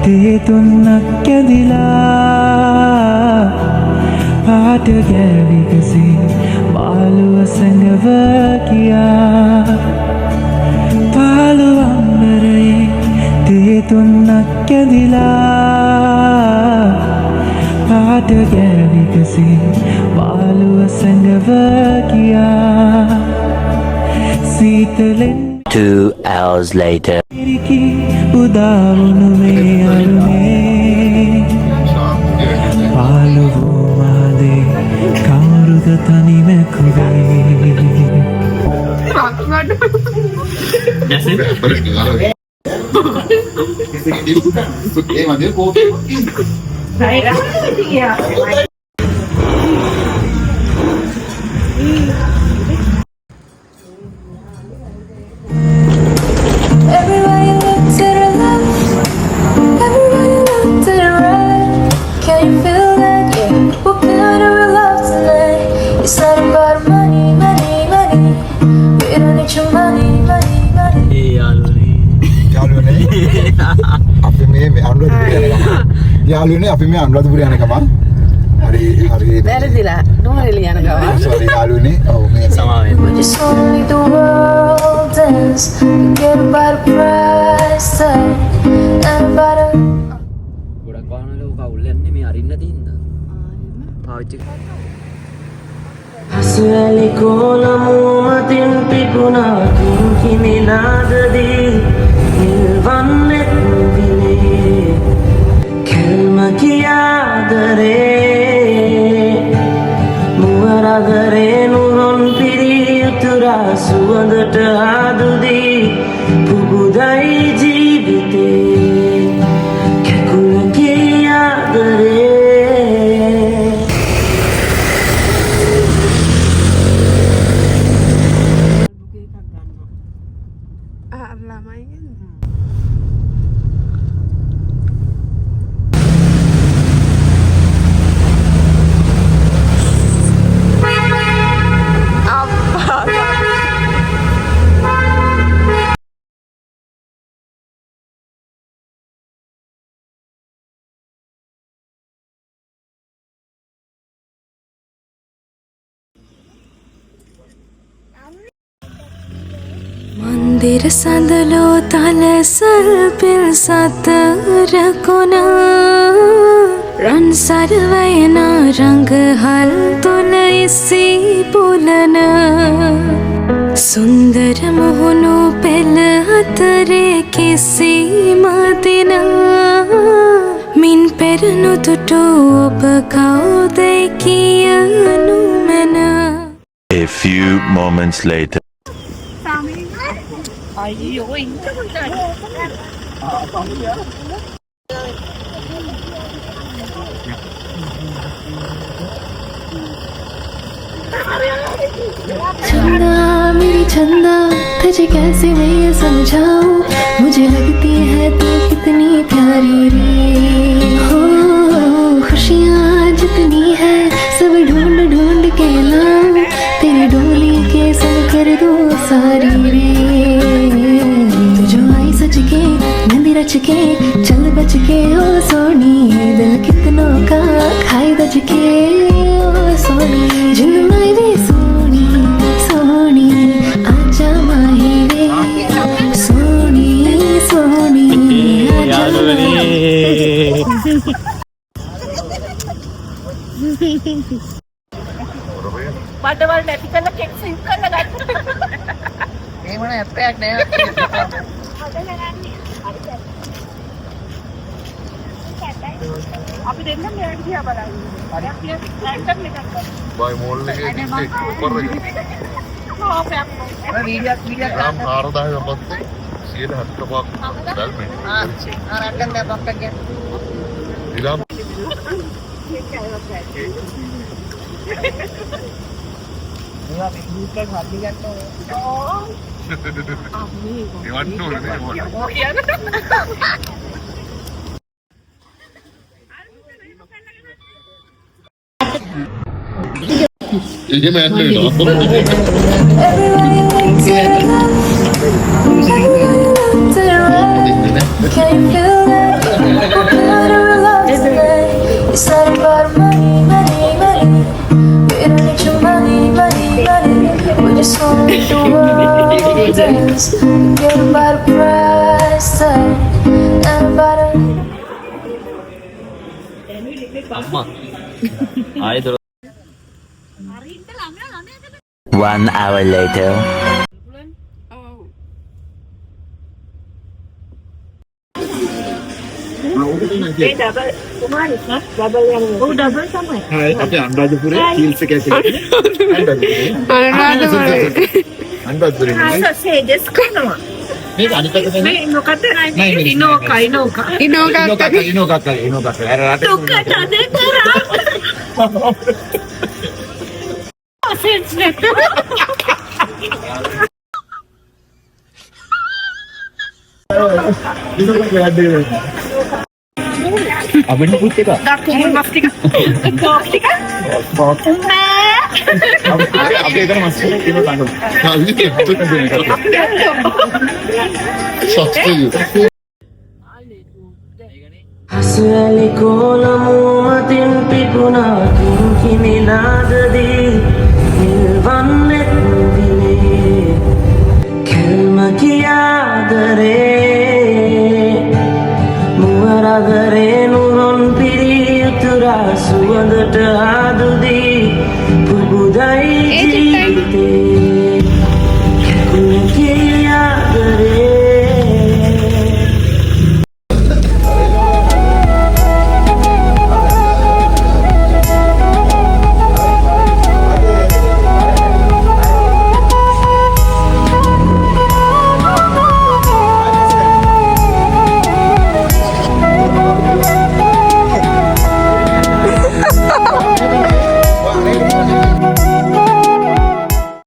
තේ තුන්නක් කැදිලා පාට ගෑවිකසේ මාළුව සැඟව කියා පාළුවම්බරයේ තේ තුන්නක් කැදිලා පාට ගෑවිකසේ මාළුව සැඟව කියා සීතලෙන් 2 hours later. උදාවුණු මේ අරුණේ පාළුවෝ මාදේ කවුරුද තනිමැකුවේ යාළුවනේ අපි මේ අනුරාධපුර යන ගමන් හරි වැරදිලා නෝරෙලි යන ගමන් සෝරි යාළුවනේ ඔව් මේ සමාවෙන්න ගොඩක් වාහනවල උක අවුල් යන්නේ මේ අරින්න තියෙනද පාවිච්චි හසුවැලි කොළමුමතින් පිපුණා කිංකිණි නාදදී නිල්වන්නෙත් විනේ කල්ම කියාදරේ මුවරගරේ නුරොන් පිරී උතුරා සුවඳට ආදුදී පුබුදයි ජීවිතේ කැකුල කියාදරේ मंदिर संदलो तलसल पिल सतरकुना रन सरवयना रंग हल तुल इसी पुलन सुंदर मोहनो पेल अतरे किसी मदिना मिन पेरनु तुटो अब खाओ दे कियनु मना. A few moments later. අයියෝ ඉන්න चंदा मेरी चंदा तुझे कैसे मैं ये समझाऊं मुझे लगती है तू कितनी प्यारी रे हो खुशियाँ जितनी है सब ढूंढ ढूंढ के लाऊं तेरी डोली के संग कर दो सारी रे के नंदी रच के चल बच के ओ सोनी दिल कितनों का खाई दज के ओ सोनी जिन माई वे सोनी सोनी आजा माही रे सोनी सोनी आजा බඩවල නැති කරන කෙක් සිං කරලා ගන්න. ඒ මොන ඇප්පයක් නෑ. අපි දෙන්නම් මෙයාට දිහා බලන්න. හරි අපි රැන්ඩම් එකක් කරමු. බයි මෝල් එකේ ටිකට් උඩ එක. වීඩියෝ ග්‍රාම් 4000 පස්සේ 175ක් දැල්මේ. රැන්ඩම් එකක් ගන්න. ඉලම් මේවා පිටුත් එක හරි ගන්න ඕන. ඒවට ඕනේ නේ. ඔය කියන්නේ 이게 맨날 Can you feel that? Get about a price tag and about a අම්මා ආයෙ දොර 1 hour later. අපි අනුරාධපුරේ හිල්ස් එක ඇතුලේ අනුරාධපුරේ සේජස් කරනවා. මේක අනිත් පැත්තට මේ මොකද ඉනෝකා දුකට අනේ කරා. සෙන්ස් නැත. අපිට පුත් එක දකුණු මස්තික කොක්ටික අපි එතන මස් එක කිලෝ ගන්නවා හසලි කොලමුමතින් පිපුණා කිංකිනිලාදදී නිල්වන්නෙත් විනේ කෙල්ම කියාදරේ මුවරදරේ නුරොන් පිරියුතුරා සුවඳට ආදුදී පුබුදයි ජීවිතේ